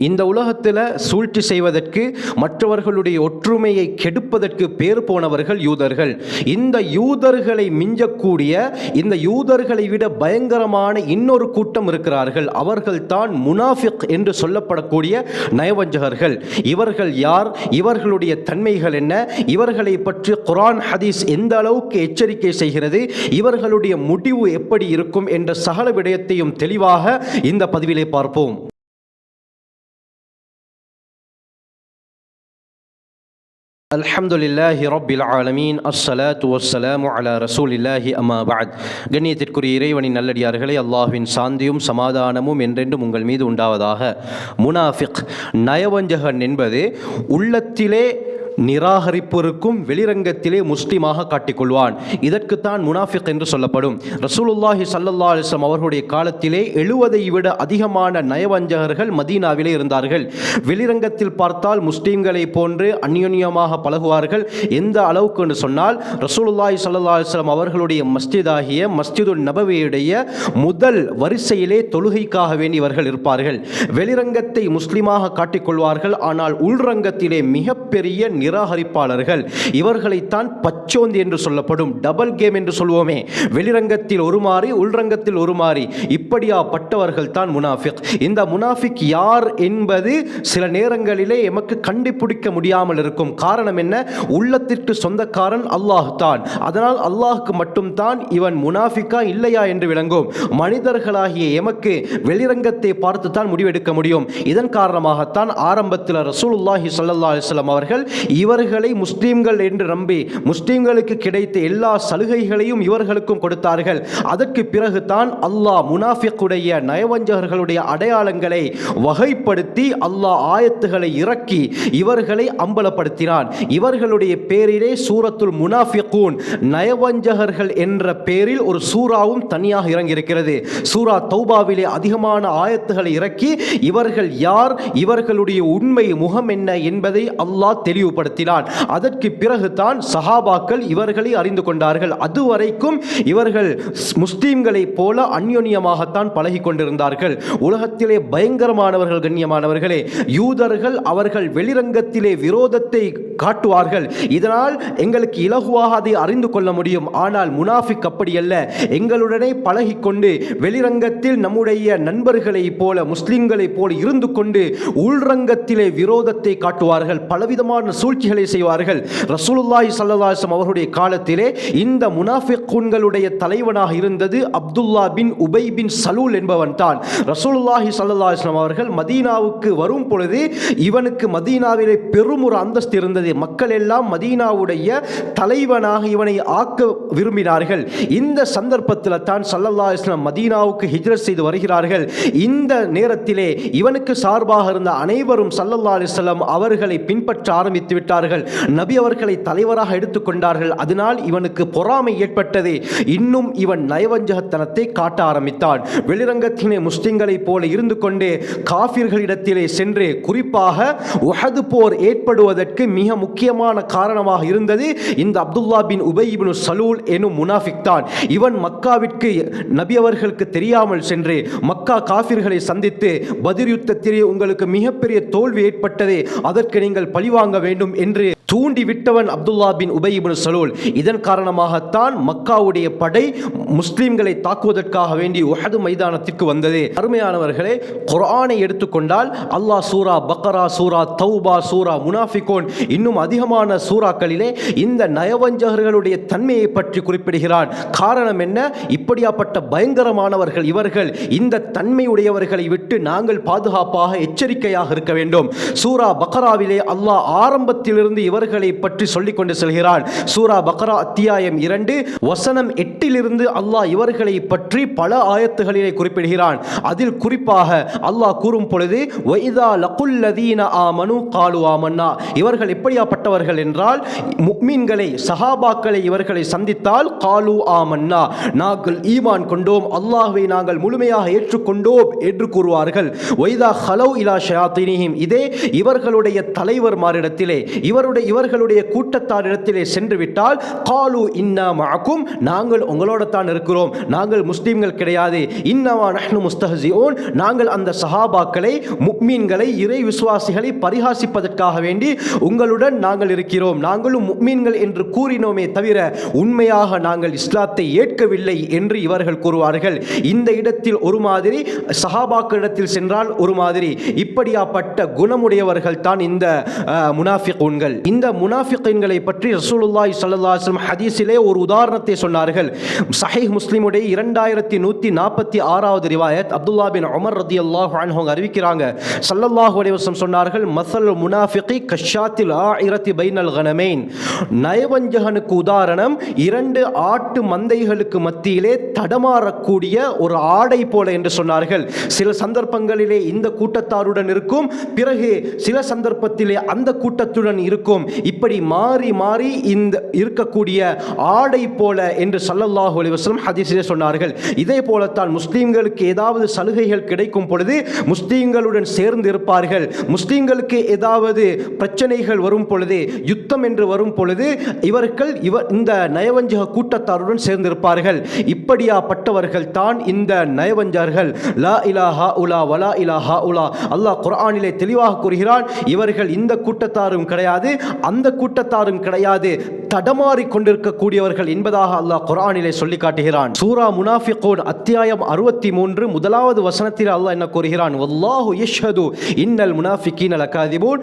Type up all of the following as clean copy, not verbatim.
இந்த உலகத்தில் சூழ்ச்சி செய்வதற்கு, மற்றவர்களுடைய ஒற்றுமையை கெடுப்பதற்கு பேர் போனவர்கள் யூதர்கள். இந்த யூதர்களை மிஞ்சக்கூடிய, இந்த யூதர்களை விட பயங்கரமான இன்னொரு கூட்டம் இருக்கிறார்கள். அவர்கள் தான் முனாஃபிக் என்று சொல்லப்படக்கூடிய நயவஞ்சகர்கள். இவர்கள் யார்? இவர்களுடைய தன்மைகள் என்ன? இவர்களை பற்றி குர்ஆன் ஹதீஸ் எந்த அளவுக்கு எச்சரிக்கை செய்கிறது? இவர்களுடைய முடிவு எப்படி இருக்கும் என்ற சகல விடயத்தையும் தெளிவாக இந்த பதிவிலே பார்ப்போம். அல்ஹம்துலில்லாஹி ரப்பில் ஆலமீன், அஸ்ஸலாத்து வஸ்ஸலாமு அலா ரசூலில்லாஹி அம்மா பஅத். கண்ணியத்திற்குரிய இறைவனின் நல்லடியார்களே, அல்லாஹ்வின் சாந்தியும் சமாதானமும் என்றென்றும் உங்கள் மீது உண்டாவதாக. முனாஃபிக், நயவஞ்சகன் என்பது உள்ளத்திலே நிராகரிப்பிற்கும் வெளிரங்கத்திலே முஸ்லிமாக காட்டிக்கொள்வான். இதற்குத்தான் முனாஃபிக் என்று சொல்லப்படும். ரசூலுல்லாஹி ஸல்லல்லாஹு அலைஹி வஸல்லம் அவர்களுடைய காலத்திலே 70ஐ விட அதிகமான நயவஞ்சகர்கள் மதீனாவிலே இருந்தார்கள். வெளிரங்கத்தில் பார்த்தால் முஸ்லிம்களை போன்று அந்யோன்யமாக பழகுவார்கள். எந்த அளவுக்கு என்று சொன்னால், ரசூலுல்லாஹி ஸல்லல்லாஹு அலைஹி வஸல்லம் அவர்களுடைய மஸ்ஜிதாகிய மஸ்ஜிதுன் நபவியுடைய முதல் வரிசையிலே தொழுகைக்காக வேண்டி இவர்கள் இருப்பார்கள். வெளிரங்கத்தை முஸ்லிமாக காட்டிக்கொள்வார்கள், ஆனால் உள்ரங்கத்திலே மிகப்பெரிய நிராகரிப்பாளர்கள். இவர்களைத்தான் பச்சோந்தி என்று சொல்லப்படும். டபுள் கேம் என்று சொல்வோமே, வெளிரங்கத்தில் ஒரு மாறி உள்ரங்கத்தில் ஒரு மாறி, இப்படியாப்பட்டவர்கள் தான் முனாஃபிக். இந்த முனாஃபிக் யார் என்பது சில நேரங்களிலே எமக்கு கண்டுபிடிக்க முடியாமல் இருக்கும். காரணம் என்ன? உள்ளத்திற்கு சொந்தக்காரன் அல்லாஹ் தான். அதனால் அல்லாஹ்க்கு மட்டும்தான் இவன் முனாஃபிக்கா இல்லையா என்று விளங்கும். மனிதர்களாகிய எமக்கு வெளிரங்கத்தை பார்த்து தான் முடிவெடுக்க முடியும். இதன் காரணமாகத்தான் ஆரம்பத்தில் ரசூலுல்லாஹி ஸல்லல்லாஹு அலைஹி வஸல்லம் அவர்கள் இவர்களை முஸ்லிம்கள் என்று நம்பி முஸ்லிம்களுக்கு கிடைத்த எல்லா சலுகைகளையும் இவர்களுக்கும் கொடுத்தார்கள். அதற்கு பிறகு தான் அல்லாஹ் முனாஃபிக்குடைய நயவஞ்சகர்களுடைய அடையாளங்களை வகைப்படுத்தி அல்லாஹ் ஆயத்துகளை இறக்கி இவர்களை அம்பலப்படுத்தினான். இவர்களுடைய பேரிலே சூரத்துல் முனாஃபிகூன், நயவஞ்சகர்கள் என்ற பேரில் ஒரு சூறாவும் தனியாக இறங்கியிருக்கிறது. சூரா தௌபாவிலே அதிகமான ஆயத்துகளை இறக்கி இவர்கள் யார், இவர்களுடைய உண்மை முகம் என்ன என்பதை அல்லாஹ் தெளிவுபடுத்தினான். அதற்கு பிறகுதான் சஹாபாக்கள் இவர்களை அறிந்து கொண்டார்கள். அதுவரைக்கும் இவர்கள் முஸ்லிம்களை போல அந்யோன்யமாகத்தான் பழகி கொண்டிருந்தார்கள். உலகத்திலே பயங்கரமானவர்கள், கண்ணியமானவர்களே, யூதர்கள். அவர்கள் வெளிரங்கத்திலே விரோதத்தை காட்டுவார்கள். இதனால் எங்களுக்கு இலகுவாக அதை அறிந்து கொள்ள முடியும். ஆனால் முனாஃபிக் அப்படி அல்ல. எங்களுடனே பழகிக்கொண்டு வெளிரங்கத்தில் நம்முடைய நண்பர்களை போல, முஸ்லிம்களை போல இருந்து கொண்டு உள்ரங்கத்திலே விரோதத்தை காட்டுவார்கள். பலவிதமான சூழ்ச்சிகளை செய்வார்கள். ரசூலுல்லாஹி ஸல்லல்லாஹு அலைஹி வஸல்லம் அவருடைய காலத்திலே இந்த முனாஃபிக்குன்களுடைய தலைவனாக இருந்தது அப்துல்லா பின் உபை பின் சலூல் என்பவன் தான். ரசூலுல்லாஹி ஸல்லல்லாஹு அலைஹி வஸல்லம் அவர்கள் மதீனாவுக்கு வரும் பொழுது இவனுக்கு மதீனாவிலே பெரும் ஒரு அந்தஸ்து இருந்தது. மக்கள் எல்லாம் மதீனாவுடைய தலைவனாக இவனை ஆக்க விரும்பினார்கள். இந்த சந்தர்ப்பத்தில் தான் ஸல்லல்லாஹு அலைஹி வஸல்லம் மதீனாவுக்கு ஹிஜ்ரத் செய்து வருகிறார்கள். இந்த நேரத்திலே இவனுக்கு சார்பாக இருந்த அனைவரும் ஸல்லல்லாஹு அலைஹி வஸல்லம் அவர்களை பின்பற்ற ஆரம்பித்து விட்டார்கள். நபி அவர்களை தலைவராக எடுத்துக்கொண்டார்கள். அதனால் இவனுக்கு பொறாமை ஏற்பட்டது. இன்னும் இவன் நயவஞ்சகத்தனத்தை காட்ட ஆரம்பித்தான். வெளிரங்கத்திலே முஸ்லிம்களை போல இருந்து கொண்டே காஃபிர்களிடத்திலே சென்று, குறிப்பாக உஹது போர் ஏற்படுவதற்கு மிக முக்கியமான காரணமாக இருந்தது இந்த அப்துல்லா பின் உபை பின் சலூல் எனும் முனாஃபிக் தான். இவன் மக்காவிற்கு நபி அவர்களுக்கு தெரியாமல் சென்று மக்கா காஃபிர்களை சந்தித்து, பத்ர் யுத்தத்திலே உங்களுக்கு மிகப்பெரிய தோல்வி ஏற்பட்டது, அதற்கு நீங்கள் பழிவாங்க வேண்டும் என்று தூண்டி விட்டவன் அப்துல்லா பின் உபை பின் சலூல். இதன் காரணமாகத்தான் மக்காவுடைய படை முஸ்லிம்களை தாக்குவதற்காக வேண்டி உஹது மைதானத்திற்கு வந்தது. அருமையானவர்களே, குர்ஆனை எடுத்துக்கொண்டால் அல்லாஹ் சூரா பக்ரா, சூரா தௌபா, சூரா முனாஃபிகூன், இன்னும் அதிகமான சூறாக்களிலே இந்த நயவஞ்சகர்களுடைய தன்மையை பற்றி குறிப்பிடுகிறான். காரணம் என்ன? இப்படியாப்பட்ட பயங்கரமானவர்கள் இவர்கள். இந்த தன்மையுடையவர்களை விட்டு நாங்கள் பாதுகாப்பாக எச்சரிக்கையாக இருக்க வேண்டும். சூரா பக்ராவிலே அல்லாஹ் ஆரம்பத்திலிருந்து இவர்களை பற்றி சொல்லிக் கொண்டு செல்கிறான். சூரா பக்ரா அத்தியாயம் 2 வசனம் 8 அல்லாஹ் இவர்களை பற்றி பல ஆயத்துகளிலே குறிப்பிடுகிறான். அதில் குறிப்பாக அல்லாஹ் கூறும் பொழுது, வைதா லகுல் லதீன ஆமனு காலு ஆமன்னா, இவர்கள் எப்படியாப்பட்டவர்கள் என்றால், முஃமின்களை, சஹாபாக்களை இவர்களை சந்தித்தால் காலு ஆமன்னா, நாங்கள் ஈமான் கொண்டோம், அல்லாஹ்வை நாங்கள் முழுமையாக ஏற்றுக்கொண்டோம் என்று கூறுவார்கள். வைதா ஹலௌ இலா ஷயாத்தீனிஹிம், இதே இவர்களுடைய தலைவர் மாரிடத்திலே, இவர்களுடைய கூட்டத்தாரிடத்திலே சென்று விட்டால் காலு இன்னா மஅக்கும், நாங்கள் உங்களோட தான் இருக்கிறோம், நாங்கள் முஸ்லிம்கள் கிடையாது, இன்னமா நஹ்னு முஸ்தஹ்சிஊன், நாங்கள் அந்த சஹாபாக்களை, முஃமின்களை, இறை விசுவாசிகளை பரிகாசிப்பதற்காக வேண்டி உங்களுடன் நாங்கள் இருக்கிறோம், நாங்களும் முஃமின்கள் என்று கூறினோமே தவிர உண்மையாக நாங்கள் இஸ்லாத்தை ஏற்கவில்லை என்று இவர்கள் கூறுவார்கள். இந்த இடத்தில் ஒரு மாதிரி, சஹாபாக்களிடத்தில் சென்றால் ஒரு மாதிரி, இப்படியாப்பட்ட குணமுடையவர்கள் தான் இந்த முனாஃபிகூன்கள். இந்த முனாஃபிகீன்களை பற்றி ரசூலுல்லாஹி ஸல்லல்லாஹு அலைஹி வஸல்லம் ஹதீஸிலே ஒரு உதாரணத்தை சொன்னார்கள். சஹீஹ் முஸ்லிமுடைய 2146வது ரிவாயத், அப்துல்லா பின் உமர் ரலியல்லாஹு அன்ஹு அறிவிக்கிறாங்க, ஸல்லல்லாஹு அலைஹி வஸல்லம் சொன்னார்கள், மஸல் முனாஃபிகி கஷாத்தில் ஆயிரத்தி பைனல் கனமைன், நயவஞ்சகனுக்கு உதாரணம் இரண்டு ஆட்டு மந்தைகளுக்கு மத்தியிலே தடமாறக்கூடிய ஒரு ஆடை போல என்று சொன்னார்கள். சில சந்தர்ப்பங்களிலே இந்த கூட்டத்தாருடன் இருக்கும், பிறகு சில சந்தர்ப்பத்திலே அந்த கூட்டத்துடன் இருக்கும், இப்படி மாறி மாறி இந்த இருக்கக்கூடிய ஆடை போல என்று ஸல்லல்லாஹு அலைஹி வஸல்லம் ஹதீஸிலே சொன்னார்கள். இதே போலத்தான் முஸ்லிம்களுக்கு ஏதாவது சலுகைகள் கிடைக்கும் பொழுது முஸ்லிம்களுடன் சேர்ந்து இருப்பார்கள், முஸ்லிம்களுக்கு ஏதாவது பிரச்சனைகள் வரும் பொழுது, யுத்தம் என்று வரும் பொழுது இந்த நயவஞ்சக கூட்டத்தாருடன் சேர்ந்திருப்பார்கள். இப்படியாப்பட்டவர்கள் தான் இந்த நயவஞ்சகர்கள். லா இலாஹா உலா வலா இலாஹா உலா, அல்லாஹ் குர்ஆனிலே தெளிவாக கூறுகிறான், இவர்கள் இந்த கூட்டத்தாரும் கிடையாது, அந்த கூட்டத்தாரும் கிடையாது, தடமாறி கொண்டிருக்கக்கூடியவர்கள் என்பதாக அல்லாஹ் குர்ஆனிலே சொல்லி காட்டுகிறான். சூரா முனாஃபிகூன் அத்தியாயம் 63 முதலாவது வசனத்தில் அல்லாஹ் என்ன கூறுகிறான், வல்லாஹு யஷ்ஹது இன்னல் முனாஃபிகீன லகாதிபூன்,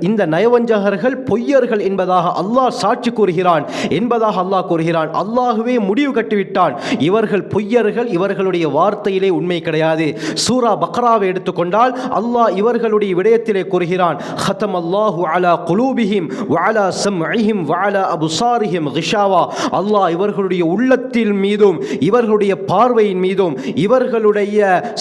இந்த நயவஞ்சகர்கள் பொய்யர்கள் என்பதாக அல்லாஹ் சாட்சி கூறுகிறான் என்பதாக அல்லாஹ் கூறுகிறான். அல்லாஹ்வே முடிவு கட்டிவிட்டான், இவர்கள் பொய்யர்கள், இவர்களுடைய வார்த்தையிலே உண்மை கிடையாது. சூரா பக்ராவை எடுத்துக்கொண்டால் அல்லாஹ் இவர்களுடைய விடயத்திலே கூறுகிறான், ஹதம் அல்லாஹு அலா குலூபிஹிம் வ அலா சம்இஹிம் வ அலா அப்சாரிஹிம் கிஷாவா, அல்லாஹ் இவர்களுடைய உள்ளத்தின் மீதும் இவர்களுடைய பார்வையின் மீதும் இவர்களுடைய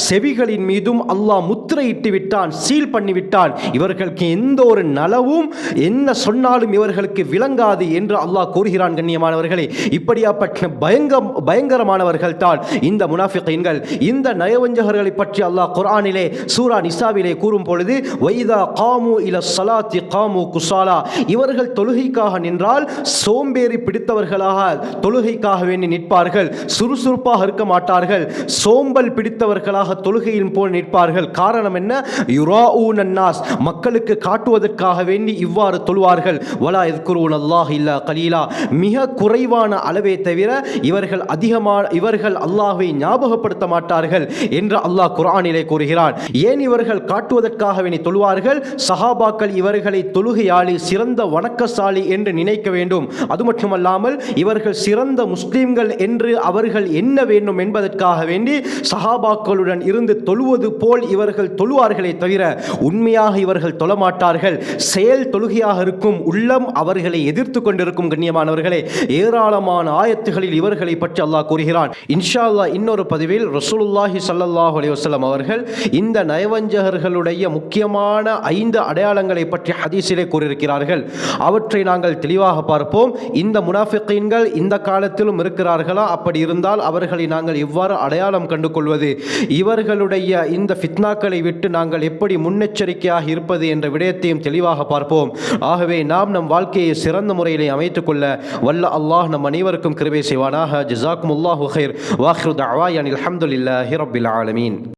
செவிகளின் மீதும் அல்லாஹ் முத்திரையிட்டு விட்டான், சீல் பண்ணிவிட்டான். இவர்களுக்கு எந்த ஒரு நலவும் என்ன சொன்னாலும் இவர்களுக்கு விளங்காது என்று அல்லாஹ் கூறுகிறான். கண்ணியமானவர்களே, இப்படியாப்பட்ட பயங்கரமானவர்கள் தான் இந்த முனாஃபிகீன்கள். இந்த நயவஞ்சகர்களை பற்றி அல்லாஹ் குர்ஆனிலே சூரா நிசாவிலே கூறும் பொழுது, வைதா காமு இல ஸலாத்தி காமு குஸாலா, இவர்கள் தொழுகைக்காக நின்றால் சோம்பேறி பிடித்தவர்களாக தொழுகைக்காக வேண்டி நிற்பார்கள், சுறுசுறுப்பாக இருக்க மாட்டார்கள், சோம்பல் பிடித்தவர்களாக தொழுகையின் போல் நிற்பார்கள். காரணம் என்ன? யுராஊன அன்னாஸ், மக்களுக்கு காட்டுவதற்காக வேண்டி இவ்வாறு தொழுவார்கள். வலா யذ்குரூன அல்லாஹ் இல்லா கலீலா, மிக குறைவான அளவே தவிர இவர்கள் அல்லாஹ்வை ஞாபகப்படுத்த மாட்டார்கள் என்று அல்லாஹ் குர்ஆனிலே கூறுகிறான். ஏன் இவர்கள் காட்டுவதற்காக வேண்டி தொழுவார்கள்? சஹாபாக்கள் இவர்களை தொழுகையாளி, சிறந்த வணக்கசாலி என்று நினைக்க வேண்டும். அது மட்டுமல்லாமல் இவர்கள் சிறந்த முஸ்லிம்கள் என்று அவர்கள் என்ன வேண்டும் என்பதற்காக வேண்டி சஹாபாக்களுடன் இருந்து தொழுவது போல் இவர்கள் தொழுவார்களே தவிர உண்மையாக இவர்கள் தொழமாட்டார்கள். செயல் தொழுகையாக இருக்கும், உள்ளம் அவர்களை எதிர்த்து கொண்டிருக்கும். கண்ணியமானவர்களே, ஏராளமான ஆயத்துகளில் இவர்களை பற்றி அல்லாஹ் கூறுகிறான். இன்ஷா அல்லாஹ் இன்னொரு பதிவில் ரசூலுல்லாஹி ஸல்லல்லாஹு அலைஹி வஸல்லம் அவர்கள் இந்த நயவஞ்சகர்களுடைய முக்கியமான 5 அடையாளங்களை பற்றி ஹதீஸிலே கூறியிருக்கிறார்கள். அவற்றை நாங்கள் தெளிவாக பார்ப்போம். இந்த முனாஃபிகீன்கள் இந்த காலத்திலும் இருக்கிறார்களா? அப்படி இருந்தால் அவர்களை நாங்கள் எவ்வாறு அடையாளம் கண்டு கொள்வது? இவர்களுடைய இந்த ஃபித்னாக்களை விட்டு நாங்கள் எப்படி முன்னெச்சரிக்கையாக இருப்பது என்ற விடயத்தையும் தெளிவாக பார்ப்போம். ஆகவே நாம் நம் வாழ்க்கையை சிறந்த முறையிலே அமைத்துக் கொள்ள வல்ல அல்லாஹ் நம் அனைவருக்கும் கிருபை செய்வானாக. ஜஸாக்குமுல்லாஹு கைர். வாஹிரு தஅவானா அல்ஹம்துலில்லாஹி ரப்பில் ஆலமீன்.